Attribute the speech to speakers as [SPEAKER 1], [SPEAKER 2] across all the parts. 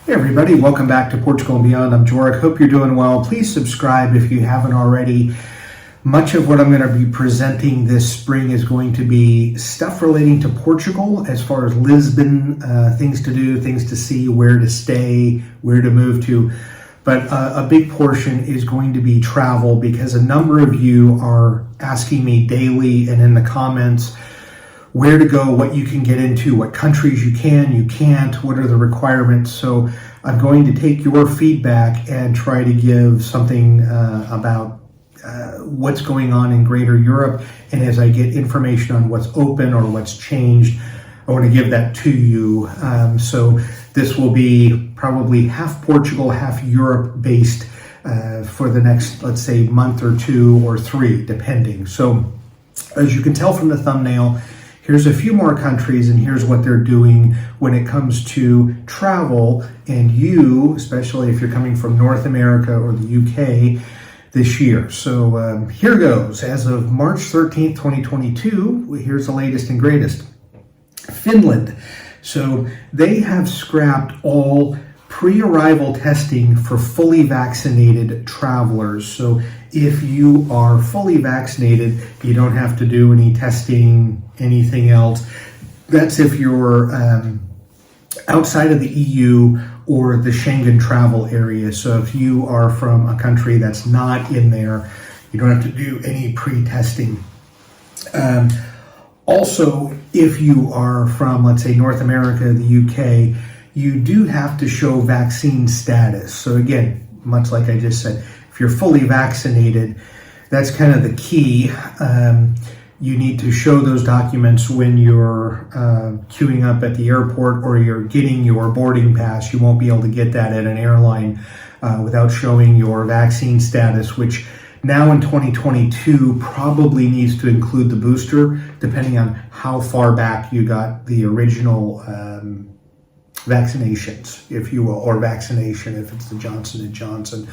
[SPEAKER 1] Hey everybody, welcome back to Portugal and Beyond. I'm Jorik. Hope you're doing well. Please subscribe if you haven't already. Much of what I'm going to be presenting this spring is going to be stuff relating to Portugal, as far as Lisbon, things to do, things to see, where to stay, where to move to. But a big portion is going to be travel, because a number of you are asking me daily and in the comments where to go, what you can get into, what countries you can, you can't, what are the requirements. So I'm going to take your feedback and try to give something about what's going on in Greater Europe. And as I get information on what's open or what's changed, I want to give that to you. So this will be probably half Portugal, half Europe based for the next, let's say, month or two or three, depending. So as you can tell from the thumbnail, here's a few more countries, and here's what they're doing when it comes to travel, and you, especially if you're coming from North America or the UK, this year. So here goes. As of March 13th, 2022, here's the latest and greatest. Finland. So they have scrapped all pre-arrival testing for fully vaccinated travelers. So if you are fully vaccinated, you don't have to do any testing, anything else. That's if you're outside of the EU or the Schengen travel area. So if you are from a country that's not in there, you don't have to do any pre-testing. Also, if you are from, let's say, North America, the UK, you do have to show vaccine status. So again, much like I just said, if you're fully vaccinated, that's kind of the key. You need to show those documents when you're queuing up at the airport or you're getting your boarding pass. You won't be able to get that at an airline without showing your vaccine status, which now in 2022 probably needs to include the booster, depending on how far back you got the original vaccinations, if you will, or vaccination if it's the Johnson & Johnson,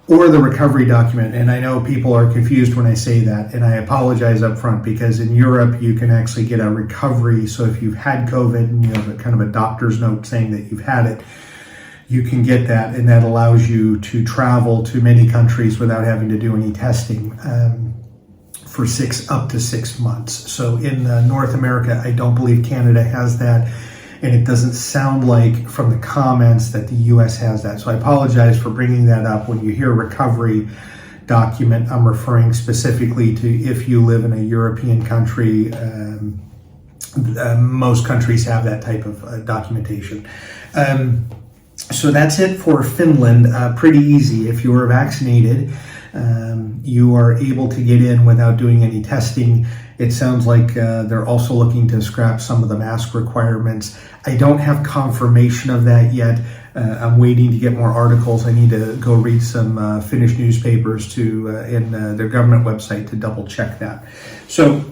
[SPEAKER 1] or the recovery document. And I know people are confused when I say that, and I apologize up front, because in Europe you can actually get a recovery. So if you've had COVID and you have a kind of a doctor's note saying that you've had it, you can get that, and that allows you to travel to many countries without having to do any testing for up to 6 months. So in North America, I don't believe Canada has that. And it doesn't sound like from the comments that the US has that. So I apologize for bringing that up. When you hear recovery document, I'm referring specifically to if you live in a European country. Most countries have that type of documentation. So that's it for Finland. Pretty easy. If you are vaccinated, you are able to get in without doing any testing. It sounds like they're also looking to scrap some of the mask requirements. I don't have confirmation of that yet. I'm waiting to get more articles. I need to go read some Finnish newspapers in their government website to double check that. So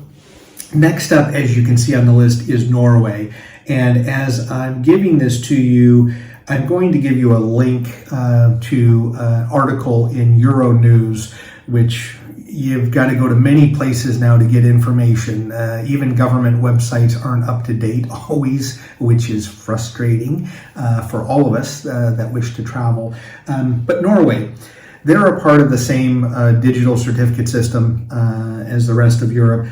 [SPEAKER 1] next up, as you can see on the list, is Norway. And as I'm giving this to you, I'm going to give you a link to an article in Euronews, which you've got to go to many places now to get information. Even government websites aren't up to date always, which is frustrating for all of us that wish to travel. But Norway, they're a part of the same digital certificate system as the rest of Europe.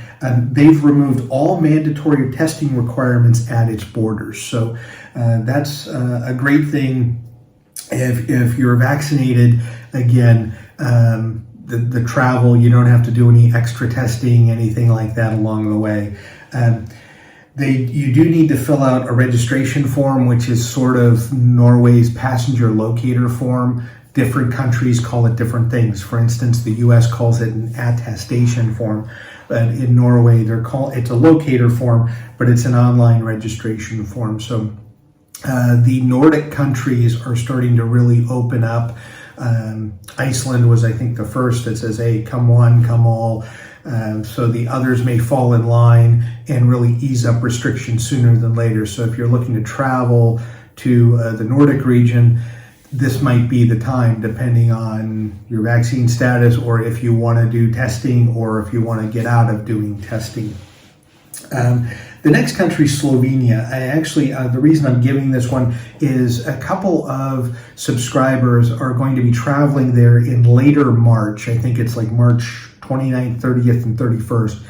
[SPEAKER 1] They've removed all mandatory testing requirements at its borders. So that's a great thing. If you're vaccinated, again, the travel, you don't have to do any extra testing, anything like that along the way. You do need to fill out a registration form, which is sort of Norway's passenger locator form. Different countries call it different things. For instance, the US calls it an attestation form, but in Norway it's a locator form, but it's an online registration form. So the Nordic countries are starting to really open up. Iceland was, I think, the first that says, hey, come one, come all. So the others may fall in line and really ease up restrictions sooner than later. So if you're looking to travel to the Nordic region, this might be the time, depending on your vaccine status, or if you want to do testing, or if you want to get out of doing testing. The next country, Slovenia. I actually, the reason I'm giving this one is a couple of subscribers are going to be traveling there in later March. I think it's like March 29th, 30th, and 31st.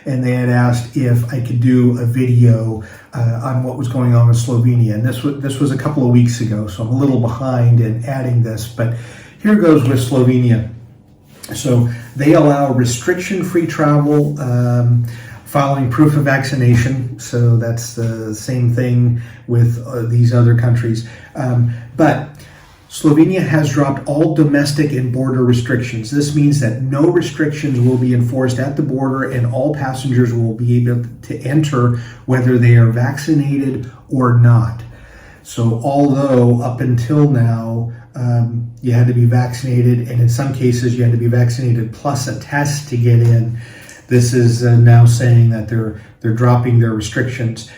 [SPEAKER 1] And they had asked if I could do a video on what was going on with Slovenia. And this was a couple of weeks ago, so I'm a little behind in adding this. But here goes with Slovenia. So they allow restriction-free travel following proof of vaccination. So that's the same thing with these other countries. But Slovenia has dropped all domestic and border restrictions. This means that no restrictions will be enforced at the border and all passengers will be able to enter whether they are vaccinated or not. So although up until now, you had to be vaccinated, and in some cases you had to be vaccinated plus a test to get in, this is now saying that they're dropping their restrictions.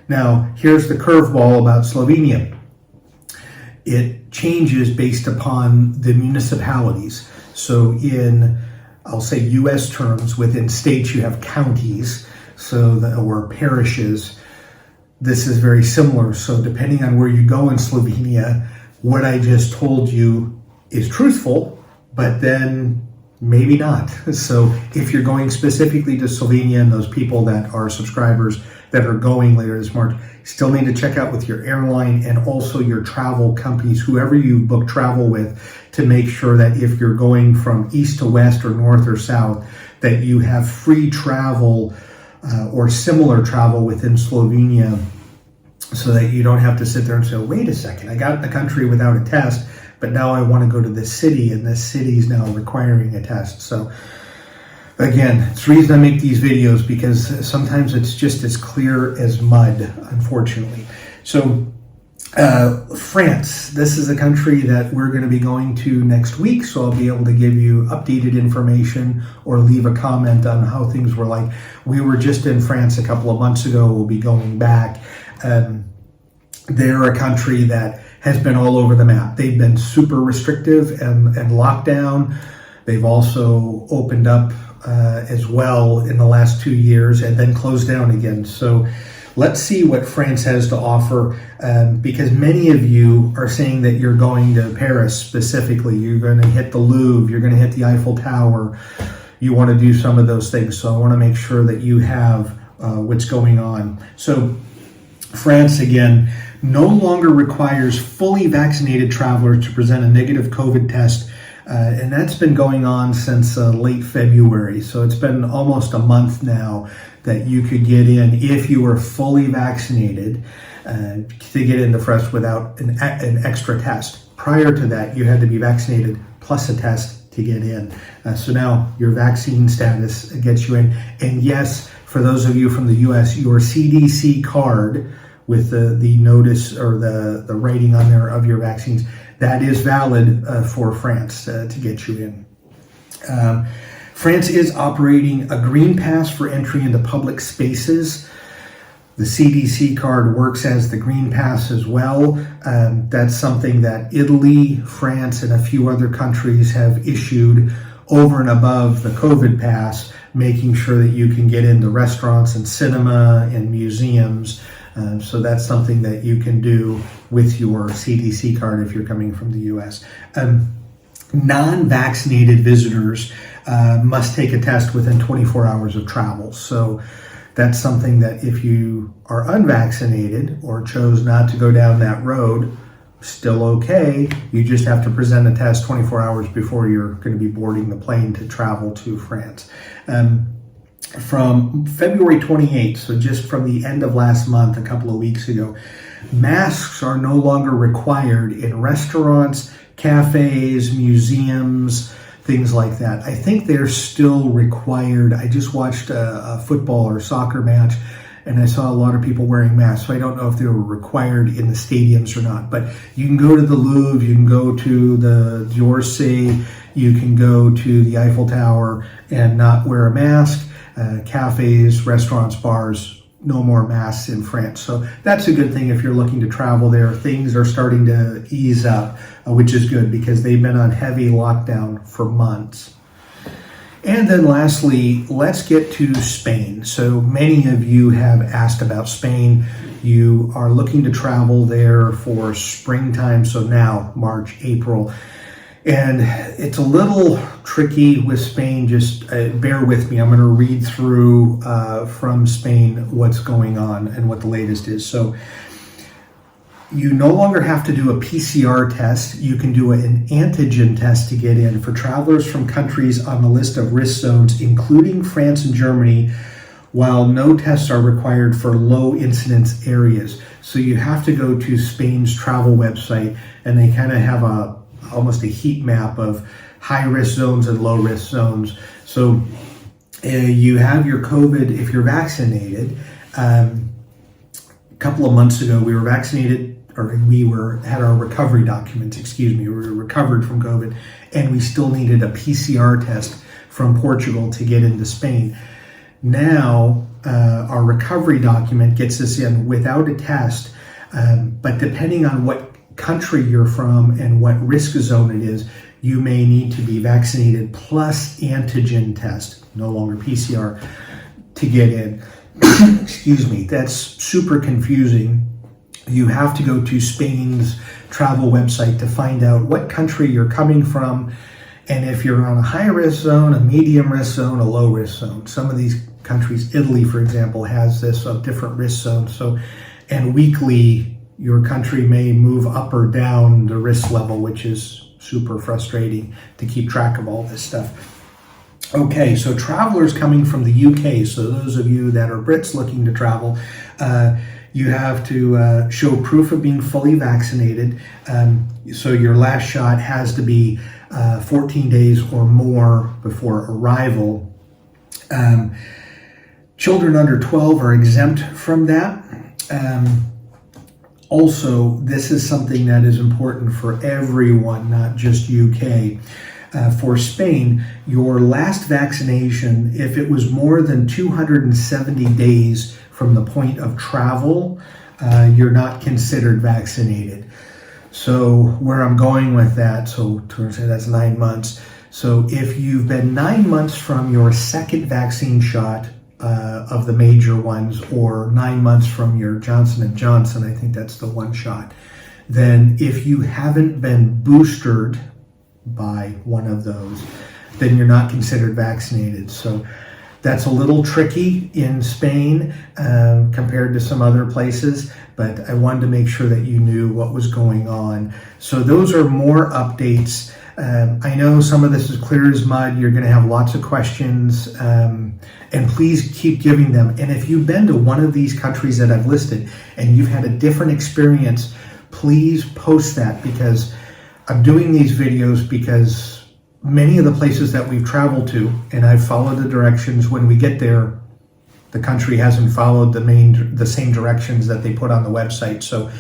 [SPEAKER 1] Now, here's the curveball about Slovenia. It changes based upon the municipalities. So in, I'll say US terms, within states you have counties, or parishes. This is very similar. So depending on where you go in Slovenia, what I just told you is truthful, but then maybe not. So if you're going specifically to Slovenia, and those people that are subscribers that are going later this March, still need to check out with your airline and also your travel companies, whoever you book travel with, to make sure that if you're going from east to west or north or south, that you have free travel or similar travel within Slovenia, so that you don't have to sit there and say, wait a second, I got in the country without a test, but now I want to go to this city, and this city is now requiring a test. So again, it's the reason I make these videos, because sometimes it's just as clear as mud, unfortunately. So France, this is a country that we're going to be going to next week, so I'll be able to give you updated information or leave a comment on how things were like. We were just in France a couple of months ago. We'll be going back. They're a country that has been all over the map. They've been super restrictive and locked down. They've also opened up as well in the last 2 years and then closed down again. So let's see what France has to offer, because many of you are saying that you're going to Paris specifically. You're going to hit the Louvre. You're going to hit the Eiffel Tower. You want to do some of those things. So I want to make sure that you have what's going on. So France, again, no longer requires fully vaccinated travelers to present a negative COVID test. And that's been going on since late February. So it's been almost a month now that you could get in if you were fully vaccinated to get into France without an extra test. Prior to that, you had to be vaccinated plus a test to get in. So now your vaccine status gets you in. And yes, for those of you from the US, your CDC card with the notice or the writing on there of your vaccines, that is valid for France to get you in. France is operating a green pass for entry into public spaces. The CDC card works as the green pass as well. That's something that Italy, France, and a few other countries have issued over and above the COVID pass, making sure that you can get into restaurants and cinema and museums. So that's something that you can do with your CDC card if you're coming from the US. Non-vaccinated visitors must take a test within 24 hours of travel. So that's something that if you are unvaccinated or chose not to go down that road, still okay. You just have to present a test 24 hours before you're going to be boarding the plane to travel to France. From February 28th, so just from the end of last month, a couple of weeks ago, masks are no longer required in restaurants, cafes, museums, things like that. I think they're still required. I just watched a football or soccer match, and I saw a lot of people wearing masks, so I don't know if they were required in the stadiums or not. But you can go to the Louvre, you can go to the d'Orsay, you can go to the Eiffel Tower and not wear a mask. Cafes, restaurants, bars, no more masks in France. So that's a good thing if you're looking to travel there. Things are starting to ease up, which is good because they've been on heavy lockdown for months. And then lastly, let's get to Spain. So many of you have asked about Spain. You are looking to travel there for springtime, so now, March, April. And it's a little tricky with Spain, just bear with me. I'm going to read through from Spain what's going on and what the latest is. So you no longer have to do a PCR test. You can do an antigen test to get in for travelers from countries on the list of risk zones, including France and Germany, while no tests are required for low incidence areas. So you have to go to Spain's travel website, and they kind of have almost a heat map of high risk zones and low risk zones. So you have your COVID if you're vaccinated. A couple of months ago, we were vaccinated, or had our recovery documents, we were recovered from COVID, and we still needed a PCR test from Portugal to get into Spain. Now, our recovery document gets us in without a test, but depending on what country you're from and what risk zone it is, you may need to be vaccinated plus antigen test, no longer PCR, to get in. Excuse me, that's super confusing. You have to go to Spain's travel website to find out what country you're coming from, and if you're on a high risk zone, a medium risk zone, a low risk zone. Some of these countries, Italy, for example, has this of different risk zones. So, and weekly, your country may move up or down the risk level, which is super frustrating to keep track of all this stuff. Okay, so travelers coming from the UK, so those of you that are Brits looking to travel, you have to show proof of being fully vaccinated. So your last shot has to be 14 days or more before arrival. Children under 12 are exempt from that. Also, this is something that is important for everyone, not just UK. For Spain, your last vaccination, if it was more than 270 days from the point of travel, you're not considered vaccinated. So where I'm going with that, so that's 9 months. So if you've been 9 months from your second vaccine shot of the major ones, or 9 months from your Johnson & Johnson, I think that's the one shot, then if you haven't been boosted by one of those, then you're not considered vaccinated. So that's a little tricky in Spain compared to some other places, but I wanted to make sure that you knew what was going on. So those are more updates. I know some of this is clear as mud. You're going to have lots of questions, and please keep giving them. And if you've been to one of these countries that I've listed and you've had a different experience, please post that, because I'm doing these videos because many of the places that we've traveled to, and I've followed the directions, when we get there, the country hasn't followed the same directions that they put on the website. So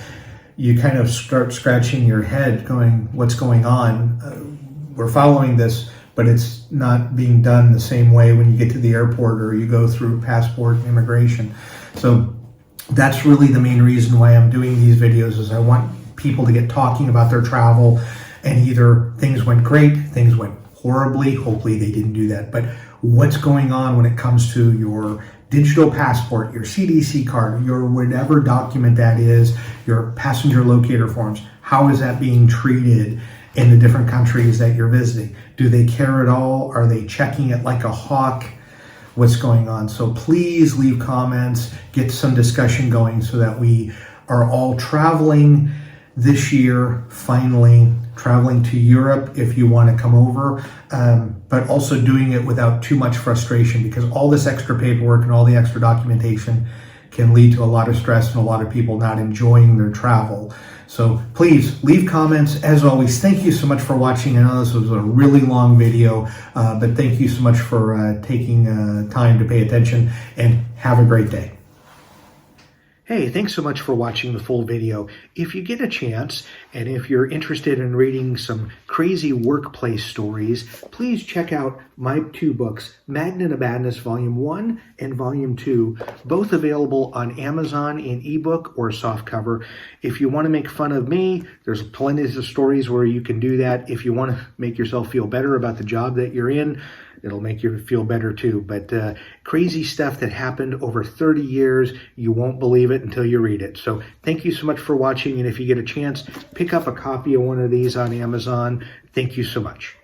[SPEAKER 1] you kind of start scratching your head going, what's going on? We're following this, but it's not being done the same way when you get to the airport or you go through passport and immigration. So that's really the main reason why I'm doing these videos, is I want people to get talking about their travel, and either things went great, things went horribly, hopefully they didn't do that, but what's going on when it comes to your digital passport, your CDC card, your whatever document that is, your passenger locator forms, how is that being treated in the different countries that you're visiting? Do they care at all? Are they checking it like a hawk? What's going on? So please leave comments, get some discussion going so that we are all traveling this year, finally traveling to Europe if you want to come over, but also doing it without too much frustration, because all this extra paperwork and all the extra documentation can lead to a lot of stress and a lot of people not enjoying their travel. So please leave comments. As always, thank you so much for watching. I know this was a really long video, but thank you so much for taking time to pay attention, and have a great day. Hey, thanks so much for watching the full video. If you get a chance, and if you're interested in reading some crazy workplace stories, please check out my 2 books, Magnet of Madness Volume 1 and Volume 2, both available on Amazon in ebook or softcover. If you want to make fun of me, there's plenty of stories where you can do that. If you want to make yourself feel better about the job that you're in, it'll make you feel better too. But crazy stuff that happened over 30 years, you won't believe it until you read it. So thank you so much for watching. And if you get a chance, pick up a copy of one of these on Amazon. Thank you so much.